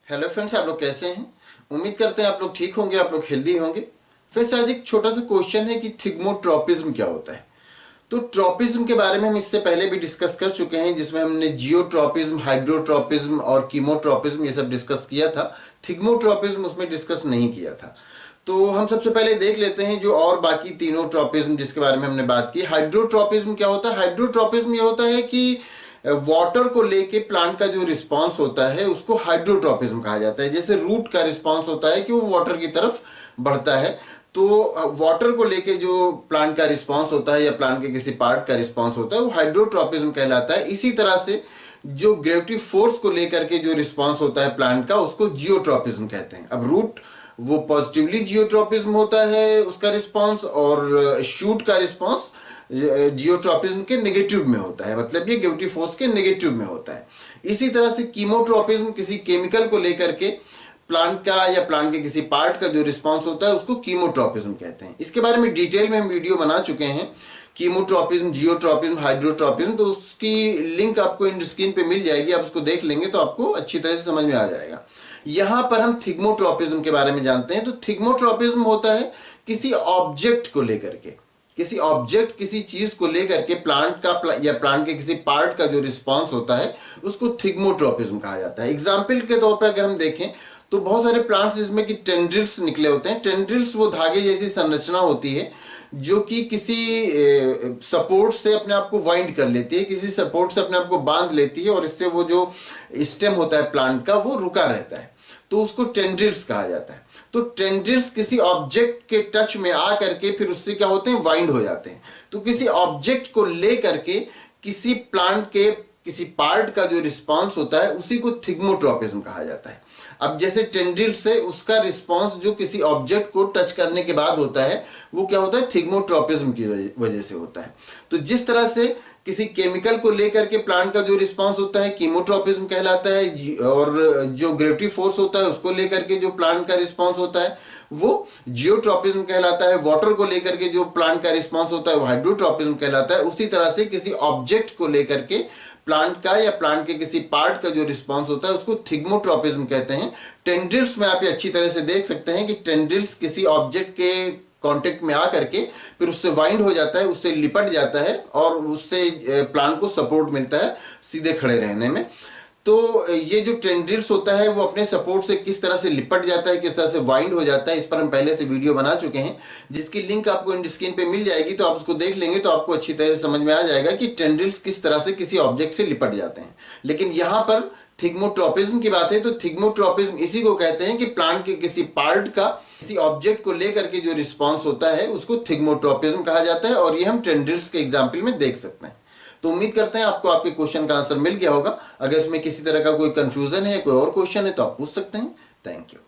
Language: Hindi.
हेलो फ्रेंड्स, आप लोग कैसे हैं? उम्मीद करते हैं आप लोग ठीक होंगे, आप लोग हेल्दी होंगे। फ्रेंड्स, आज एक छोटा सा क्वेश्चन है कि थिग्मोट्रोपिज्म क्या होता है। तो ट्रोपिज्म के बारे में हम इससे पहले भी डिस्कस कर चुके हैं, जिसमें हमने जियोट्रोपिज्म, हाइड्रोट्रोपिज्म और कीमोट्रोपिज्म ये सब डिस्कस किया था। थिग्मोट्रोपिज्म उसमें डिस्कस नहीं किया था। तो हम सबसे पहले देख लेते हैं जो और बाकी तीनों ट्रोपिज्म जिसके बारे में हमने बात की। हाइड्रोट्रोपिज्म क्या होता है? हाइड्रोट्रोपिज्म ये होता है कि वाटर को लेके प्लांट का जो रिस्पांस होता है उसको हाइड्रोट्रोपिज्म कहा जाता है। जैसे रूट का रिस्पांस होता है कि वो वाटर की तरफ बढ़ता है, तो वाटर को लेके जो प्लांट का रिस्पांस होता है या प्लांट के किसी पार्ट का रिस्पांस होता है वो हाइड्रोट्रोपिज्म कहलाता है। इसी तरह से जो ग्रेविटी फोर्स को लेकर के जो रिस्पांस होता है प्लांट का उसको जियोट्रोपिज्म कहते हैं। अब रूट वो पॉजिटिवली जियोट्रोपिज्म होता है उसका रिस्पांस, और शूट का रिस्पांस जियोट्रोपिज्म के नेगेटिव में होता है, मतलब ये ग्रेविटी फोर्स के नेगेटिव में होता है। इसी तरह से कीमोट्रोपिज्म किसी केमिकल को लेकर के प्लांट का या प्लांट के किसी पार्ट का जो रिस्पांस होता है उसको कीमोट्रोपिज्म कहते हैं। इसके बारे में डिटेल में हम वीडियो बना चुके हैं, कीमोट्रोपिज्म, जियोट्रोपिज्म, हाइड्रोट्रोपिज्म। तो उसकी लिंक आपको इन स्क्रीन पे मिल जाएगी, आप उसको देख लेंगे तो आपको अच्छी तरह से समझ में आ जाएगा। यहां पर हम थिग्मोट्रोपिज्म के बारे में जानते हैं। तो थिग्मोट्रोपिज्म होता है किसी ऑब्जेक्ट को लेकर के, किसी ऑब्जेक्ट, किसी चीज को लेकर के प्लांट का या प्लांट के किसी पार्ट का जो रिस्पांस होता है उसको थिग्मोट्रोपिज्म कहा जाता है। एग्जाम्पल के तौर पर अगर हम देखें तो बहुत सारे प्लांट्स जिसमें कि टेंड्रिल्स निकले होते हैं। टेंड्रिल्स वो धागे जैसी संरचना होती है जो कि किसी सपोर्ट से अपने आप को वाइंड कर लेती है, किसी सपोर्ट से अपने आप को बांध लेती है, और इससे वो जो स्टेम होता है प्लांट का वो रुका रहता है, तो उसको टेंड्रिल्स कहा जाता है। तो टेंड्रिल्स किसी ऑब्जेक्ट के टच में आ करके फिर उससे क्या होते हैं, वाइंड हो जाते हैं। तो किसी ऑब्जेक्ट को ले करके किसी प्लांट के किसी पार्ट का जो रिस्पांस होता है उसी को थिग्मोट्रोपिज्म कहा जाता है। अब जैसे टेंड्रिल से उसका रिस्पांस जो किसी ऑब्जेक्ट को टच करने के बाद होता है वो क्या होता है, थिग्मोट्रोपिज्म की वजह से होता है। तो जिस तरह से किसी केमिकल को लेकर के प्लांट का जो रिस्पांस होता है कीमोट्रोपिज्म कहलाता है, और जो ग्रेविटी फोर्स होता है उसको लेकर के जो प्लांट का रिस्पांस होता है वो जियोट्रोपिज्म कहलाता है। वाटर को लेकर के जो प्लांट का रिस्पांस होता है वो हाइड्रोट्रोपिज्म कहलाता है। उसी तरह से किसी ऑब्जेक्ट को लेकर के प्लांट का या प्लांट के किसी पार्ट का जो रिस्पांस होता है उसको थिग्मोट्रोपिज्म कहते हैं। टेंड्रिल्स में आप ये अच्छी तरह से देख सकते हैं कि टेंड्रिल्स किसी ऑब्जेक्ट के कांटेक्ट में आकर के फिर उससे वाइंड हो जाता है, उससे लिपट जाता है, और उससे प्लांट को सपोर्ट मिलता है सीधे खड़े रहने में। तो ये जो टेंड्रिल्स होता है वो अपने सपोर्ट से किस तरह से लिपट जाता है, किस तरह से वाइंड हो जाता है, इस पर हम पहले से वीडियो बना चुके हैं, जिसकी लिंक आपको इन स्क्रीन पे मिल जाएगी। तो आप उसको देख लेंगे तो आपको अच्छी तरह से समझ में आ जाएगा कि टेंड्रिल्स किस तरह से किसी ऑब्जेक्ट से लिपट जाते हैं। लेकिन यहाँ पर थिग्मोट्रोपिज्म की बात है तो थिग्मोट्रोपिज्म इसी को कहते हैं कि प्लांट के किसी पार्ट का किसी ऑब्जेक्ट को लेकर के जो रिस्पांस होता है उसको थिग्मोट्रोपिज्म कहा जाता है, और ये हम टेंड्रिल्स के एग्जाम्पल में देख सकते हैं। तो उम्मीद करते हैं आपको आपके क्वेश्चन का आंसर मिल गया होगा। अगर इसमें किसी तरह का कोई कंफ्यूजन है, कोई और क्वेश्चन है तो आप पूछ सकते हैं। Thank you.